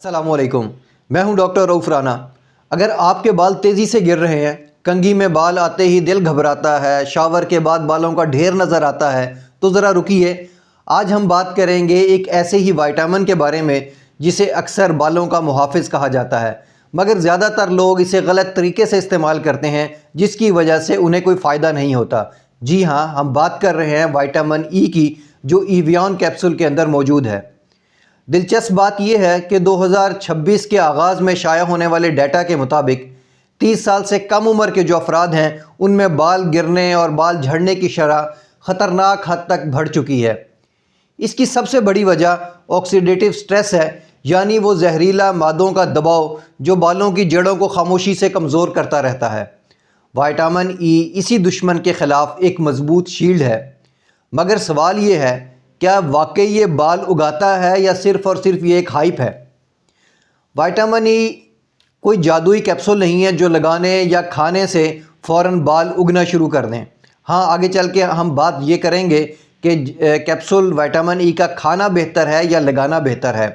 अस्सलामुअलैकुम। मैं हूं डॉक्टर रऊफ राना। अगर आपके बाल तेज़ी से गिर रहे हैं, कंघी में बाल आते ही दिल घबराता है, शावर के बाद बालों का ढेर नज़र आता है, तो ज़रा रुकिए। आज हम बात करेंगे एक ऐसे ही विटामिन के बारे में जिसे अक्सर बालों का मुहाफ़िज़ कहा जाता है, मगर ज़्यादातर लोग इसे गलत तरीके से इस्तेमाल करते हैं, जिसकी वजह से उन्हें कोई फ़ायदा नहीं होता। जी हाँ, हम बात कर रहे हैं विटामिन ई की, जो एवियन कैप्सूल के अंदर मौजूद है। दिलचस्प बात यह है कि 2026 के आगाज़ में शाया होने वाले डाटा के मुताबिक 30 साल से कम उम्र के जो अफराद हैं, उनमें बाल गिरने और बाल झड़ने की शरह ख़तरनाक हद तक बढ़ चुकी है। इसकी सबसे बड़ी वजह ऑक्सीडेटिव स्ट्रेस है, यानी वो जहरीला मादों का दबाव जो बालों की जड़ों को खामोशी से कमज़ोर करता रहता है। विटामिन ई इसी दुश्मन के ख़िलाफ़ एक मजबूत शील्ड है। मगर सवाल ये है, क्या वाकई ये बाल उगाता है या सिर्फ़ और सिर्फ ये एक हाइप है? विटामिन ई कोई जादुई कैप्सूल नहीं है जो लगाने या खाने से फ़ौरन बाल उगना शुरू कर दें। हाँ, आगे चल के हम बात ये करेंगे कि कैप्सूल विटामिन ई का खाना बेहतर है या लगाना बेहतर है।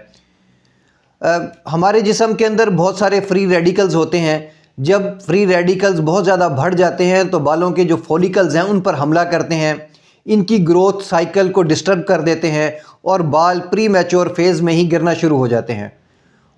हमारे जिस्म के अंदर बहुत सारे फ्री रेडिकल्स होते हैं। जब फ्री रेडिकल्स बहुत ज़्यादा बढ़ जाते हैं तो बालों के जो फॉलिकल्स हैं उन पर हमला करते हैं, इनकी ग्रोथ साइकिल को डिस्टर्ब कर देते हैं और बाल प्री मैच्योर फेज़ में ही गिरना शुरू हो जाते हैं।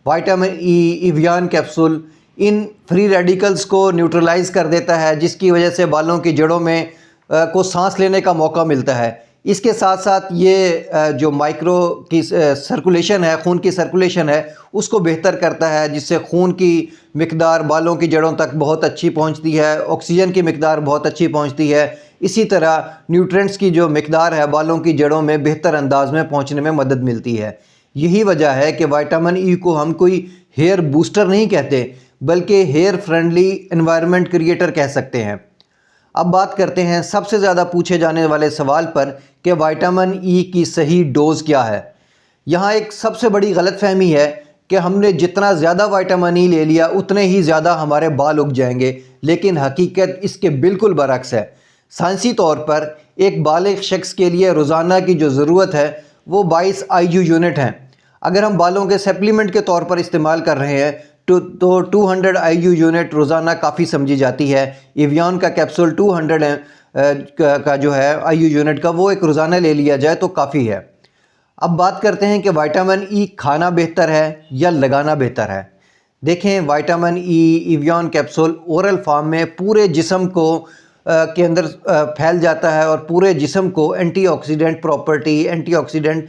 Vitamin E avian capsule in free radicals को न्यूट्रलाइज़ कर देता है, जिसकी वजह से बालों की जड़ों में को सांस लेने का मौका मिलता है। इसके साथ साथ ये जो माइक्रो की सर्कुलेशन है, खून की सर्कुलेशन है, उसको बेहतर करता है, जिससे खून की मिकदार बालों की जड़ों तक बहुत अच्छी पहुंचती है, ऑक्सीजन की मिकदार बहुत अच्छी पहुंचती है। इसी तरह न्यूट्रिएंट्स की जो मिकदार है बालों की जड़ों में बेहतर अंदाज में पहुंचने में मदद मिलती है। यही वजह है कि विटामिन ई को हम कोई हेयर बूस्टर नहीं कहते, बल्कि हेयर फ्रेंडली एनवायरनमेंट क्रिएटर कह सकते हैं। अब बात करते हैं सबसे ज़्यादा पूछे जाने वाले सवाल पर कि विटामिन ई की सही डोज़ क्या है। यहाँ एक सबसे बड़ी गलतफहमी है कि हमने जितना ज़्यादा विटामिन ई ले लिया उतने ही ज़्यादा हमारे बाल उग जाएंगे, लेकिन हकीकत इसके बिल्कुल बरअक्स है। साइंसी तौर पर एक बालिग शख्स के लिए रोज़ाना की जो ज़रूरत है वो 22 IU यूनिट हैं। अगर हम बालों के सप्लीमेंट के तौर पर इस्तेमाल कर रहे हैं तो 200 IU यूनिट रोज़ाना काफ़ी समझी जाती है। एवियन का कैप्सूल 200 का जो है IU यूनिट का, वो एक रोज़ाना ले लिया जाए तो काफ़ी है। अब बात करते हैं कि विटामिन ई खाना बेहतर है या लगाना बेहतर है। देखें, vitamin E avian capsule oral form में पूरे जिस्म को के अंदर फैल जाता है और पूरे जिस्म को एंटीऑक्सीडेंट प्रॉपर्टी, एंटीऑक्सीडेंट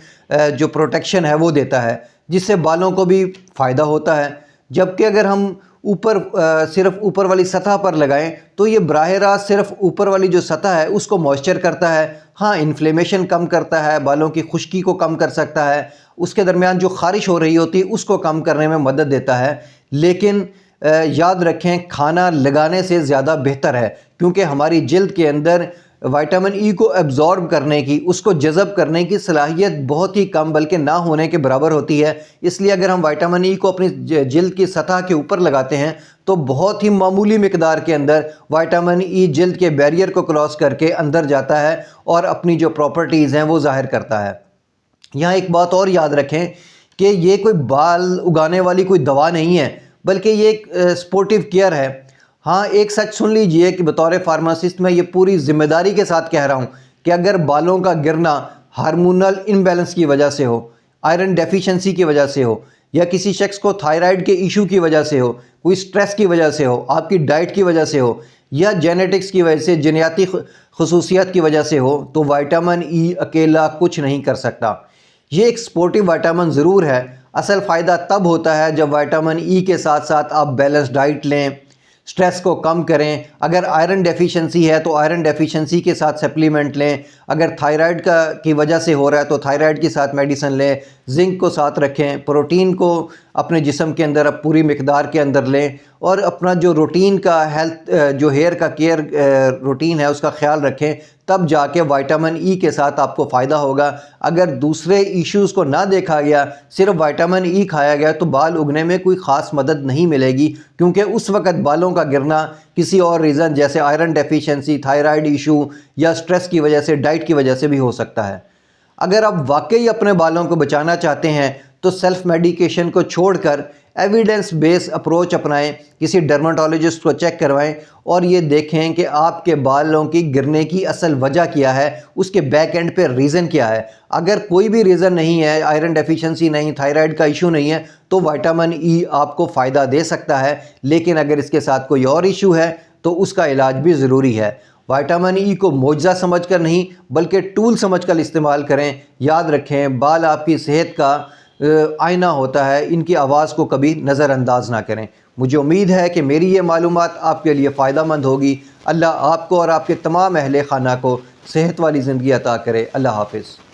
जो प्रोटेक्शन है वो देता है, जिससे बालों को भी फ़ायदा होता है। जबकि अगर हम सिर्फ ऊपर वाली सतह पर लगाएं तो ये बराह रास्त सिर्फ ऊपर वाली जो सतह है उसको मॉइस्चर करता है। हाँ, इन्फ्लेमेशन कम करता है, बालों की खुश्की को कम कर सकता है, उसके दरमियान जो ख़ारिश हो रही होती है उसको कम करने में मदद देता है। लेकिन याद रखें, खाना लगाने से ज़्यादा बेहतर है, क्योंकि हमारी जिल्द के अंदर विटामिन ई को एब्जॉर्ब करने की, उसको जज़ब करने की सलाहियत बहुत ही कम बल्कि ना होने के बराबर होती है। इसलिए अगर हम विटामिन ई को अपनी जिल्द की सतह के ऊपर लगाते हैं तो बहुत ही मामूली मिकदार के अंदर विटामिन ई जिल्द के बैरियर को क्रॉस करके अंदर जाता है और अपनी जो प्रॉपर्टीज़ हैं वो ज़ाहिर करता है। यहाँ एक बात और याद रखें कि ये कोई बाल उगाने वाली कोई दवा नहीं है, बल्कि ये एक स्पोर्टिव केयर है। हाँ, एक सच सुन लीजिए कि बतौर फार्मासिस्ट मैं ये पूरी ज़िम्मेदारी के साथ कह रहा हूँ कि अगर बालों का गिरना हार्मोनल इम्बैलेंस की वजह से हो, आयरन डेफिशिएंसी की वजह से हो, या किसी शख्स को थायराइड के इशू की वजह से हो, कोई स्ट्रेस की वजह से हो, आपकी डाइट की वजह से हो, या जेनेटिक्स की वजह से, जनियाती खसूसियात की वजह से हो, तो विटामिन ई अकेला कुछ नहीं कर सकता। ये एक स्पोर्टिव विटामिन ज़रूर है। असल फ़ायदा तब होता है जब विटामिन ई के साथ साथ आप बैलेंस डाइट लें, स्ट्रेस को कम करें। अगर आयरन डेफिशिएंसी है तो आयरन डेफिशिएंसी के साथ सप्लीमेंट लें। अगर थायराइड की वजह से हो रहा है तो थायराइड के साथ मेडिसिन लें। जिंक को साथ रखें, प्रोटीन को अपने जिस्म के अंदर अब पूरी मिकदार के अंदर लें, और अपना जो रूटीन का हेल्थ जो हेयर का केयर रूटीन है उसका ख्याल रखें। तब जाके विटामिन ई के साथ आपको फ़ायदा होगा। अगर दूसरे इश्यूज़ को ना देखा गया, सिर्फ विटामिन ई खाया गया, तो बाल उगने में कोई ख़ास मदद नहीं मिलेगी, क्योंकि उस वक़्त बालों का गिरना किसी और रीज़न जैसे आयरन डेफिशिएंसी, थायराइड इशू या स्ट्रेस की वजह से, डाइट की वजह से भी हो सकता है। अगर आप वाकई अपने बालों को बचाना चाहते हैं تو سیلف میڈیکیشن کو چھوڑ کر ایویڈنس بیس اپروچ اپنائیں، کسی ڈرماٹولوجسٹ کو چیک کروائیں اور یہ دیکھیں کہ آپ کے بالوں کی گرنے کی اصل وجہ کیا ہے، اس کے بیک اینڈ پہ ریزن کیا ہے۔ اگر کوئی بھی ریزن نہیں ہے، آئرن ڈیفیشنسی نہیں، تھائرائیڈ کا ایشو نہیں ہے، تو وائٹامن ای آپ کو فائدہ دے سکتا ہے، لیکن اگر اس کے ساتھ کوئی اور ایشو ہے تو اس کا علاج بھی ضروری ہے۔ وائٹامن ای کو معجزہ سمجھ کر نہیں بلکہ ٹول سمجھ کر استعمال کریں۔ یاد رکھیں، بال آپ کی صحت کا آئینہ ہوتا ہے، ان کی آواز کو کبھی نظر انداز نہ کریں۔ مجھے امید ہے کہ میری یہ معلومات آپ کے لیے فائدہ مند ہوگی۔ اللہ آپ کو اور آپ کے تمام اہل خانہ کو صحت والی زندگی عطا کرے۔ اللہ حافظ۔